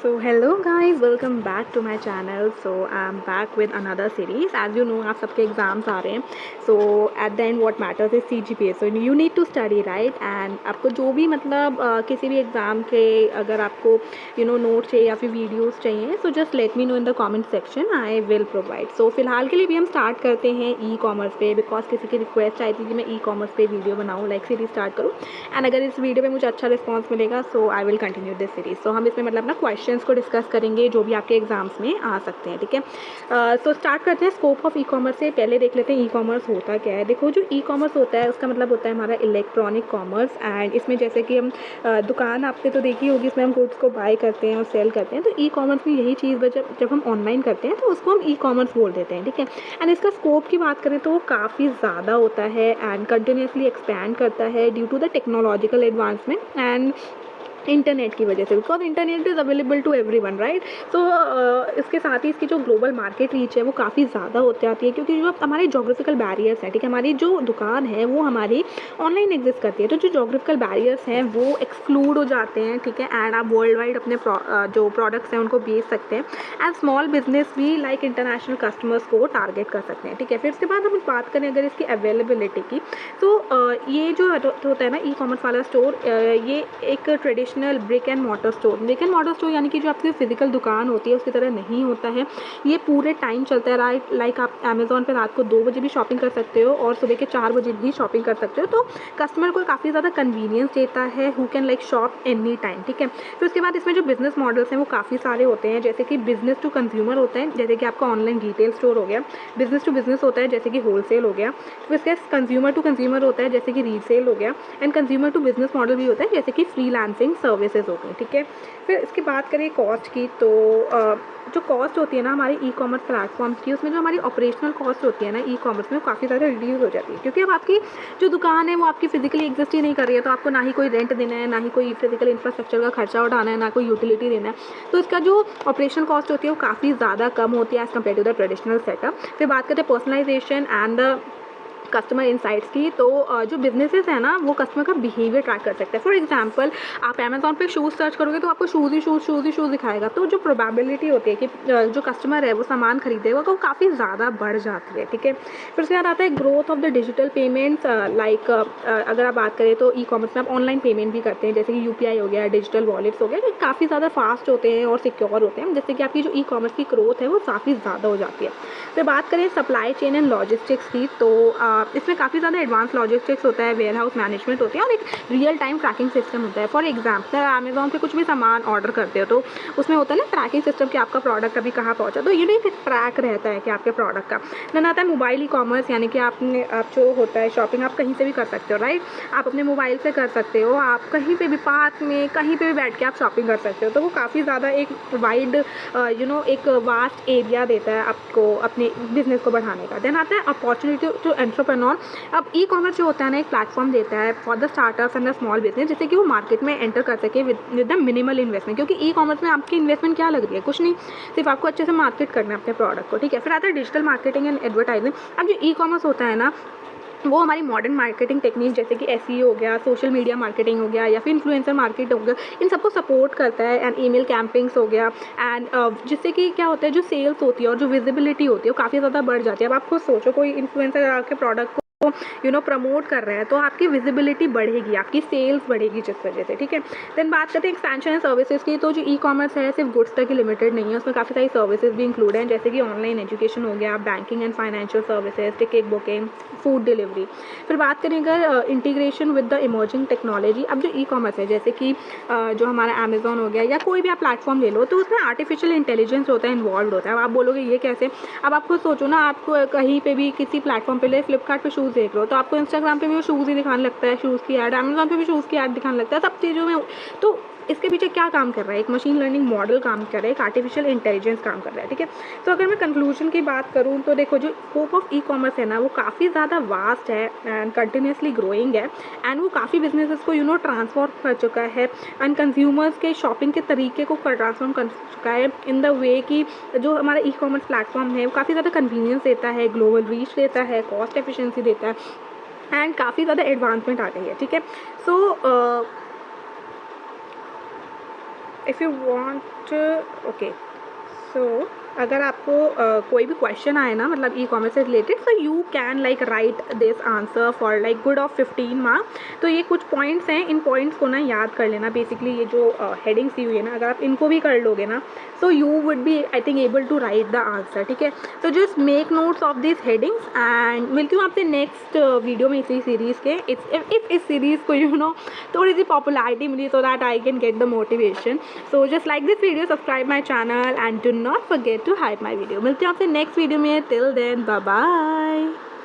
So hello guys, welcome back to my channel. So I'm back with another series. As you know, आप सबके exams आ रहे हैं. So at the end what matters is CGPA. So you need to study, right? And आपको जो भी मतलब किसी भी एग्ज़ाम के अगर आपको नोट चाहिए या फिर वीडियोस चाहिए, so just let me know in the comment section. I will provide. So फिलहाल के लिए भी हम स्टार्ट करते हैं ई कॉमर्स पे, बिकॉज किसी की रिक्वेस्ट आई थी कि मैं ई कॉमर्स पे वीडियो बनाऊँ, लाइक सीरीज स्टार्ट करूँ. एंड अगर इस वीडियो पे मुझे अच्छा रिस्पॉन्स मिलेगा so I will continue this series. So हम इसमें मतलब ना क्वेश्चंस को डिस्कस करेंगे जो भी आपके एग्जाम्स में आ सकते हैं. ठीक है, सो स्टार्ट करते हैं स्कोप ऑफ ई कॉमर्स से. पहले देख लेते हैं ई कॉमर्स होता क्या है. देखो, जो ई कॉमर्स होता है उसका मतलब होता है हमारा इलेक्ट्रॉनिक कॉमर्स. एंड इसमें जैसे कि हम दुकान आपने तो देखी होगी, इसमें हम गुड्स को बाय करते हैं और सेल करते हैं. तो ई कॉमर्स में यही चीज़ जब हम ऑनलाइन करते हैं तो उसको हम ई कॉमर्स बोल देते हैं. ठीक है, एंड इसका स्कोप की बात करें तो वो काफ़ी ज़्यादा होता है एंड कंटिन्यूसली एक्सपैंड करता है due to the technological advancement and internet की वजह से, because internet is available to everyone, right. So इसके साथ ही इसकी जो ग्लोबल मार्केट रीच है वो काफ़ी ज़्यादा होती आती है, क्योंकि जो हमारे जोग्राफिकल बैरियर्स हैं, ठीक है, हमारी जो दुकान है वो हमारी ऑनलाइन एग्जिस्ट करती है, तो जो जोग्राफिकल बैरियर्स हैं वो एक्सक्लूड हो जाते हैं. ठीक है, एंड आप वर्ल्ड वाइड अपने जो प्रोडक्ट्स हैं उनको बेच सकते हैं. एंड स्मॉल बिजनेस भी लाइक इंटरनेशनल कस्टमर्स को टारगेट कर सकते हैं. ठीक है, फिर इसके बाद हम बात करें अगर इसकी अवेलेबिलिटी की, तो ये जो होता है ना ई कॉमर्स वाला स्टोर, ये एक traditional brick and mortar store यानी कि जो आपकी फिजिकल दुकान होती है उसकी तरह नहीं होता है. ये पूरे टाइम चलता है, राइट. लाइक आप अमेजोन पे रात को 2 बजे भी शॉपिंग कर सकते हो और सुबह के 4 बजे भी शॉपिंग कर सकते हो. तो कस्टमर को काफ़ी ज़्यादा कन्वीनियंस देता है, who can like shop any time. ठीक है, फिर उसके बाद इसमें जो बिजनेस मॉडल्स हैं वो काफ़ी सारे होते हैं, जैसे कि बिजनेस टू कंज्यूमर होता है, जैसे कि आपका ऑनलाइन रिटेल स्टोर हो गया. बिजनेस टू बिजनेस होता है, जैसे कि होलसेल हो गया. फिर इसके कंज्यूमर टू कंज्यूमर होता है, जैसे कि रीसेल हो गया. And consumer to business model भी होता है, जैसे कि फ्रीलांसिंग सर्विसेज हो गई. ठीक है, फिर इसकी बात करें कॉस्ट की, तो जो कॉस्ट होती है ना हमारी ई कॉमर्स प्लेटफॉर्म्स की, उसमें जो हमारी ऑपरेशनल कॉस्ट होती है ना ई कॉमर्स में, वो काफ़ी ज़्यादा रिड्यूस हो जाती है, क्योंकि अब आपकी जो दुकान है वो आपकी फिजिकली एग्जिस्ट ही नहीं कर रही है, तो आपको ना ही कोई रेंट देना है, ना ही कोई फिजिकल इंफ्रास्ट्रक्चर का खर्चा उठाना है, ना कोई यूटिलिटी देना है. तो इसका जो ऑपरेशनल कॉस्ट होती है वो काफ़ी ज़्यादा कम होती है as compare to the traditional setup. फिर बात करते हैं personalisation and the customer insights की, तो जो बिजनेसेस है ना वो कस्टमर का बिहेवियर ट्रैक कर सकते हैं. फॉर एग्जांपल, आप अमेजोन पे शूज़ सर्च करोगे तो आपको शूज़ ही शूज़ दिखाएगा. तो जो प्रोबेबिलिटी होती है कि जो कस्टमर है वो सामान खरीदेगा वो काफ़ी ज़्यादा बढ़ जाती है. ठीक है, फिर उसके बाद आता है growth of the digital payments. Like अगर आप बात करें तो ई कॉमर्स में आप ऑनलाइन पेमेंट भी करते हैं, जैसे कि UPI हो गया, डिजिटल वॉलेट्स हो गया, जो काफ़ी ज़्यादा फास्ट होते हैं और सिक्योर होते हैं, जिससे कि आपकी जो ई कॉमर्स की ग्रोथ है वो काफ़ी ज़्यादा हो जाती है. फिर बात करें सप्लाई चेन एंड लॉजिस्टिक्स की, तो इसमें काफ़ी ज़्यादा एडवांस लॉजिस्टिक्स होता है, वेयर हाउस मैनेजमेंट होती है और एक रियल टाइम ट्रैकिंग सिस्टम होता है. फॉर एग्जाम्पल, अमेजोन पे कुछ भी सामान ऑर्डर करते हो तो उसमें होता है ना ट्रैकिंग सिस्टम कि आपका प्रोडक्ट अभी कहाँ पहुँचा, तो ये एक ट्रैक रहता है कि आपके प्रोडक्ट का. देन आता है मोबाइल ई कॉमर्स, यानी कि आप जो होता है शॉपिंग आप कहीं से भी कर सकते हो, राइट. आप अपने मोबाइल से कर सकते हो, आप कहीं पर भी पार्क में कहीं पर भी बैठ के आप शॉपिंग कर सकते हो. तो वो काफ़ी ज़्यादा एक वाइड एक वास्ट एरिया देता है आपको अपने बिजनेस को बढ़ाने का. देन आता है अपॉर्चुनिटी टू एंटरप्रेन्योर. अब ई कॉमर्स जो होता है ना एक प्लेटफॉर्म देता है for the startups and the small business, जिससे कि वो मार्केट में एंटर कर सके विद द मिनिमल इन्वेस्टमेंट, क्योंकि ई कॉमर्स में आपकी इन्वेस्टमेंट क्या लग रही है, कुछ नहीं, सिर्फ आपको अच्छे से मार्केट करना है अपने प्रोडक्ट को. ठीक है, फिर आता है डिजिटल मार्केटिंग एंड एडवर्टाइजिंग. अब जो ई कॉमर्स होता है ना वो हमारी मॉडर्न मार्केटिंग टेक्निक, जैसे कि SEO हो गया, सोशल मीडिया मार्केटिंग हो गया, या फिर इन्फ्लुएंसर मार्केट हो गया, इन सबको सपोर्ट करता है. एंड ईमेल कैंपेन्स हो गया, एंड जिससे कि क्या होता है जो सेल्स होती है और जो विजिबिलिटी होती है वो काफ़ी ज़्यादा बढ़ जाती है. अब आप खुद सोचो, कोई इन्फ्लुएंसर आपके प्रोडक्ट को प्रमोट कर रहा है तो आपकी विजिबिलिटी बढ़ेगी, आपकी सेल्स बढ़ेगी जिस वजह से. ठीक है, देन बात करते हैं एक्सपेंशन एंड सर्विसेज की, तो जो ई कॉमर्स है सिर्फ गुड्स तक ही लिमिटेड नहीं है, उसमें काफ़ी सारी सर्विसेज भी इंक्लूड हैं, जैसे कि ऑनलाइन एजुकेशन हो गया, banking and financial services, ticket booking, food delivery. फिर बात करें अगर integration with the emerging technology. अब जो ई कॉमर्स है, जैसे कि जो हमारा अमेजोन हो गया या कोई भी आप प्लेटफॉर्म ले लो, तो उसमें आर्टिफिशियल इंटेलिजेंस होता है, इन्वॉल्व होता है. अब आप बोलोगे ये कैसे. अब आप खुद सोचो ना, आपको कहीं पे भी किसी प्लेटफॉर्म पे ले, फ्लिपकार्ट पे शूज़ देख लो तो आपको इंस्टाग्राम पे भी वो शूज़ ही दिखाने लगता है, शूज़ की ऐड, अमेजोन पे भी शूज़ की ऐड दिखाने लगता है, सब चीज़ों में. तो इसके पीछे क्या काम कर रहा है, एक मशीन लर्निंग मॉडल काम कर रहा है, एक आर्टिफिशियल इंटेलिजेंस काम कर रहा है. ठीक है, तो अगर मैं कंक्लूजन की बात करूँ तो देखो, जो स्कोप ऑफ ई कॉमर्स है ना वो काफ़ी ज़्यादा वास्ट है एंड कंटिन्यूसली ग्रोइंग है, एंड वो काफ़ी बिजनेसेस को ट्रांसफॉर्म कर चुका है, एंड कंज्यूमर्स के शॉपिंग के तरीके को ट्रांसफॉर्म कर चुका है इन द वे कि जो हमारा ई कॉमर्स प्लेटफॉर्म है वो काफ़ी ज़्यादा कन्वीनियंस देता है, ग्लोबल रीच देता है, कॉस्ट एफिशिएंसी देता है, एंड काफ़ी ज़्यादा एडवांसमेंट आ गई है. ठीक है, so if you want, okay, so अगर आपको कोई भी क्वेश्चन आए ना मतलब ई कॉमर्स से related, so you can like write this answer for like good of 15 marks. तो ये कुछ पॉइंट्स हैं, इन पॉइंट्स को ना याद कर लेना। बेसिकली ये जो हेडिंग्स दी हुई है ना, अगर आप इनको भी कर लोगे ना, so you would be I think able to write the answer, ठीक है। तो just make notes of this headings and मिलती हूँ आपसे नेक्स्ट वीडियो में इसी सीरीज़ के। इफ इस सीरीज़ को यू नो थोड़ी सी पॉपुलैरिटी मिली so that I can get the motivation. So just like this video, subscribe my channel and do not forget to hype my video. मिलते हैं आपसे नेक्स्ट वीडियो में, till then bye bye.